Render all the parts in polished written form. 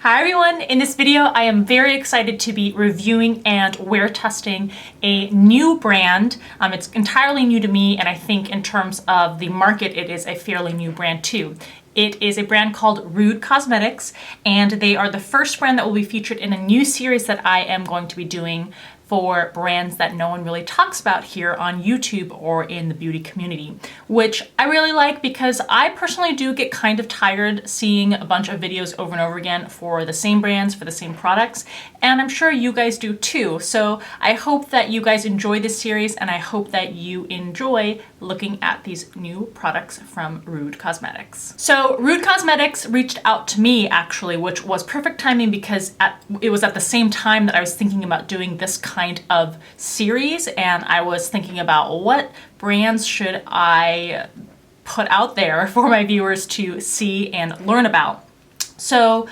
Hi everyone! In this video, I am very excited to be reviewing and wear testing a new brand. It's entirely new to me, and I think in terms of the market, it is a fairly new brand too. It is a brand called Rude Cosmetics, and they are the first brand that will be featured in a new series that I am going to be doing for brands that no one really talks about here on YouTube or in the beauty community, which I really like because I personally do get kind of tired seeing a bunch of videos over and over again for the same brands, for the same products, and I'm sure you guys do too. So I hope that you guys enjoy this series, and I hope that you enjoy looking at these new products from Rude Cosmetics. So Rude Cosmetics reached out to me actually, which was perfect timing because it was at the same time that I was thinking about doing this kind of series, and I was thinking about what brands should I put out there for my viewers to see and learn about. So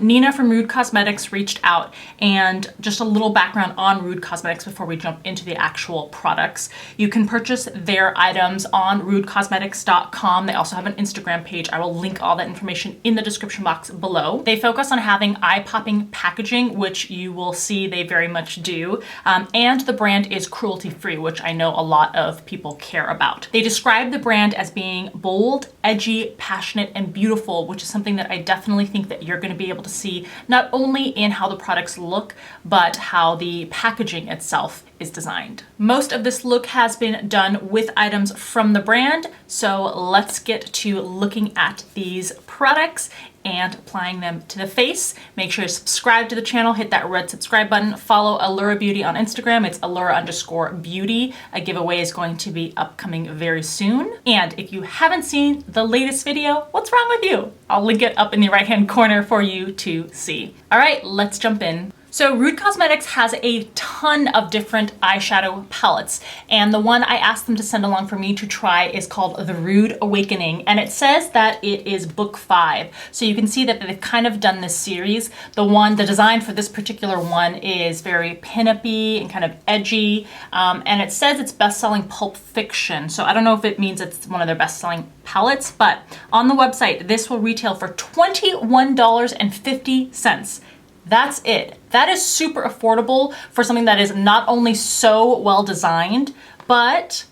Nina from Rude Cosmetics reached out, and just a little background on Rude Cosmetics before we jump into the actual products. You can purchase their items on rudecosmetics.com. They also have an Instagram page. I will link all that information in the description box below. They focus on having eye-popping packaging, which you will see they very much do, and the brand is cruelty-free, which I know a lot of people care about. They describe the brand as being bold, edgy, passionate, and beautiful, which is something that I definitely think that you're going to be able to see not only in how the products look, but how the packaging itself is designed. Most of this look has been done with items from the brand, so let's get to looking at these products and applying them to the face. Make sure to subscribe to the channel, hit that red subscribe button, follow Allura Beauty on Instagram. It's Allura_beauty. A giveaway is going to be upcoming very soon. And if you haven't seen the latest video, what's wrong with you? I'll link it up in the right-hand corner for you to see. All right, let's jump in. So Rude Cosmetics has a ton of different eyeshadow palettes, and the one I asked them to send along for me to try is called The Rude Awakening, and it says that it is book 5. So you can see that they've kind of done this series. The design for this particular one is very pin-up-y and kind of edgy, and it says it's best-selling pulp fiction. So I don't know if it means it's one of their best-selling palettes, but on the website, this will retail for $21.50. That's it. That is super affordable for something that is not only so well designed, but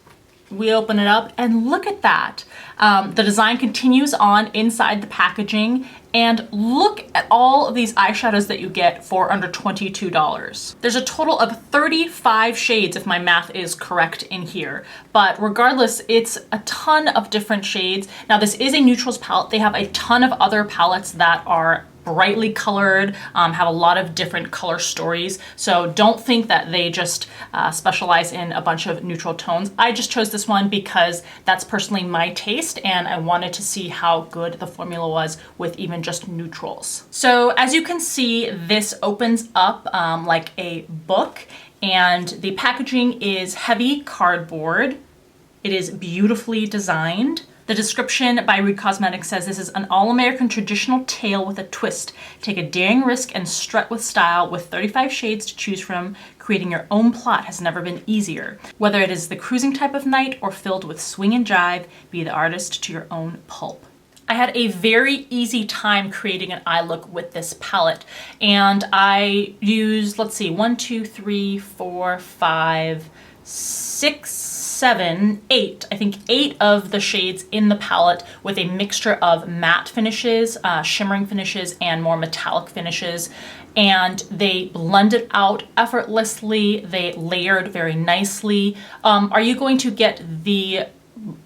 we open it up and look at that. The design continues on inside the packaging, and look at all of these eyeshadows that you get for under $22. There's a total of 35 shades if my math is correct in here, but regardless, it's a ton of different shades. Now this is a neutrals palette. They have a ton of other palettes that are brightly colored, have a lot of different color stories. So don't think that they just specialize in a bunch of neutral tones. I just chose this one because that's personally my taste, and I wanted to see how good the formula was with even just neutrals. So as you can see, this opens up like a book, and the packaging is heavy cardboard. It is beautifully designed. The description by Rude Cosmetics says this is an all-American traditional tale with a twist. Take a daring risk and strut with style with 35 shades to choose from. Creating your own plot has never been easier. Whether it is the cruising type of night or filled with swing and jive, be the artist to your own pulp. I had a very easy time creating an eye look with this palette, and I used, let's see, 1, 2, 3, 4, 5, 6, 7, 8, I think 8 of the shades in the palette with a mixture of matte finishes, shimmering finishes, and more metallic finishes. And they blended out effortlessly. They layered very nicely. Are you going to get the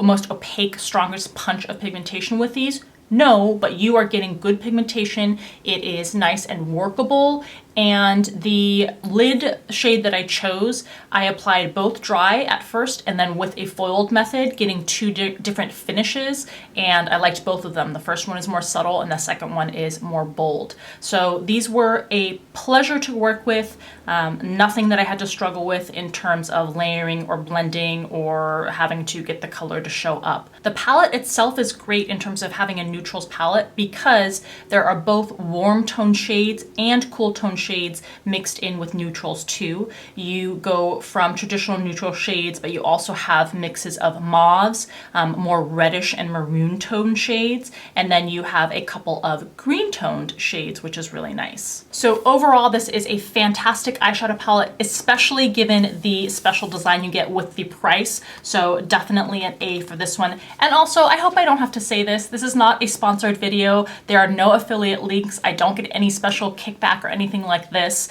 most opaque, strongest punch of pigmentation with these? No, but you are getting good pigmentation. It is nice and workable. And the lid shade that I chose, I applied both dry at first and then with a foiled method, getting 2 different finishes, and I liked both of them. The first one is more subtle and the second one is more bold. So these were a pleasure to work with. Nothing that I had to struggle with in terms of layering or blending or having to get the color to show up. The palette itself is great in terms of having a neutrals palette because there are both warm tone shades and cool tone shades shades mixed in with neutrals too. You go from traditional neutral shades, but you also have mixes of mauves, more reddish and maroon toned shades, and then you have a couple of green toned shades, which is really nice. So overall, this is a fantastic eyeshadow palette, especially given the special design you get with the price. So definitely an A for this one. And also, I hope I don't have to say this. This is not a sponsored video. There are no affiliate links. I don't get any special kickback or anything like this.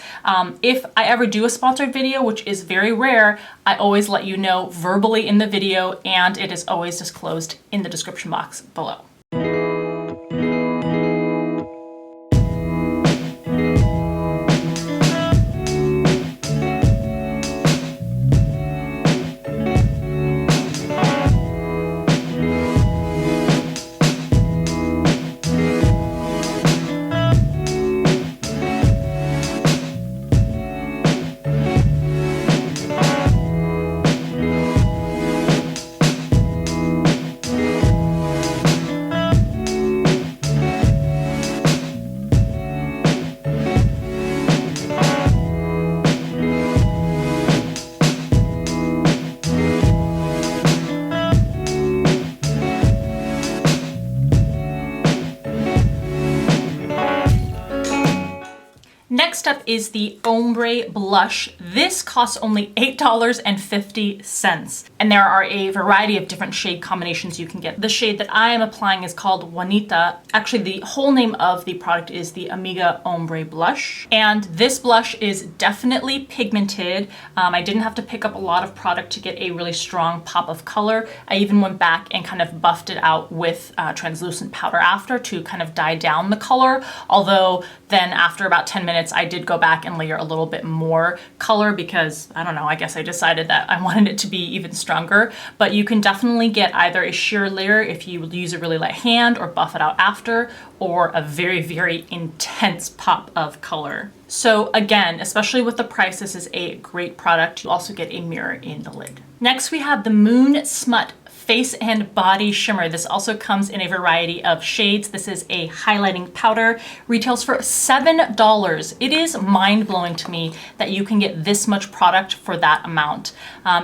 If I ever do a sponsored video, which is very rare, I always let you know verbally in the video, and it is always disclosed in the description box below. Next up is the Hombre Blush. This costs only $8.50, and there are a variety of different shade combinations you can get. The shade that I am applying is called Juanita. Actually, the whole name of the product is the Amiga Hombre Blush, and this blush is definitely pigmented. I didn't have to pick up a lot of product to get a really strong pop of color. I even went back and kind of buffed it out with translucent powder after to kind of dye down the color, although then after about 10 minutes, I did go back and layer a little bit more color because, I don't know, I guess I decided that I wanted it to be even stronger. But you can definitely get either a sheer layer if you use a really light hand or buff it out after, or a very, very intense pop of color. So again, especially with the price, this is a great product. You also get a mirror in the lid. Next, we have the Moon Smut Face and Body Shimmer. This also comes in a variety of shades. This is a highlighting powder, retails for $7. It is mind-blowing to me that you can get this much product for that amount.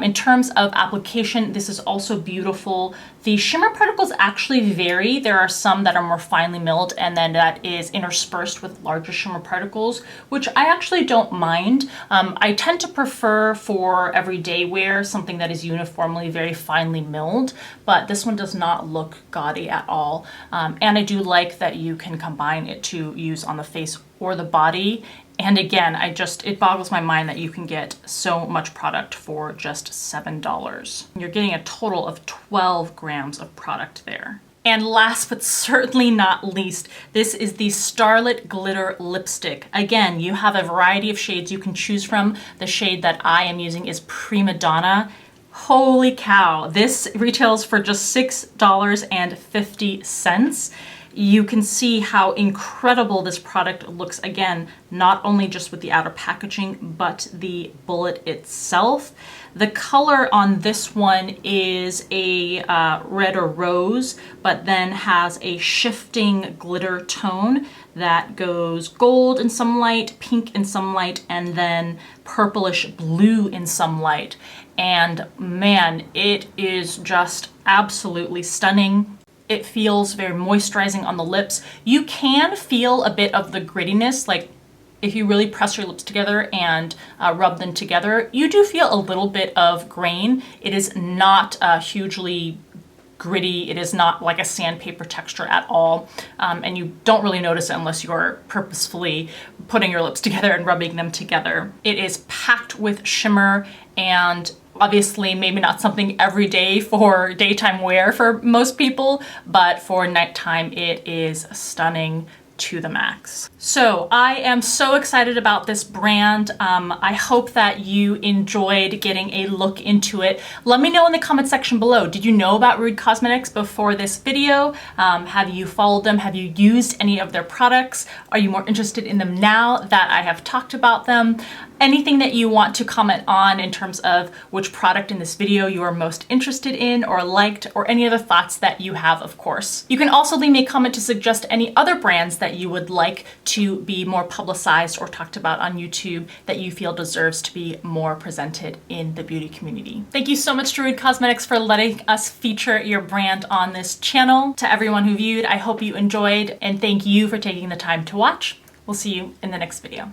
In terms of application, this is also beautiful. The shimmer particles actually vary. There are some that are more finely milled, and then that is interspersed with larger shimmer particles, which I actually don't mind. I tend to prefer for everyday wear something that is uniformly very finely milled, but this one does not look gaudy at all. And I do like that you can combine it to use on the face or the body. And again, it boggles my mind that you can get so much product for just $7. You're getting a total of 12 grams of product there. And last but certainly not least, this is the Starlet Glitter Lipstick. Again, you have a variety of shades you can choose from. The shade that I am using is Prima Donna. Holy cow, this retails for just $6.50. You can see how incredible this product looks, again, not only just with the outer packaging, but the bullet itself. The color on this one is a red or rose, but then has a shifting glitter tone that goes gold in some light, pink in some light, and then purplish blue in some light. And man, it is just absolutely stunning. It feels very moisturizing on the lips. You can feel a bit of the grittiness, like if you really press your lips together and rub them together, you do feel a little bit of grain. It is not hugely gritty. It is not like a sandpaper texture at all. And you don't really notice it unless you're purposefully putting your lips together and rubbing them together. It is packed with shimmer, and obviously maybe not something every day for daytime wear for most people, but for nighttime it is stunning to the max. So I am so excited about this brand. I hope that you enjoyed getting a look into it. Let me know in the comment section below. Did you know about Rude Cosmetics before this video? Have you followed them? Have you used any of their products? Are you more interested in them now that I have talked about them? Anything that you want to comment on in terms of which product in this video you are most interested in or liked, or any other thoughts that you have, of course. You can also leave me a comment to suggest any other brands that you would like to be more publicized or talked about on YouTube that you feel deserves to be more presented in the beauty community. Thank you so much to Rude Cosmetics for letting us feature your brand on this channel. To everyone who viewed, I hope you enjoyed, and thank you for taking the time to watch. We'll see you in the next video.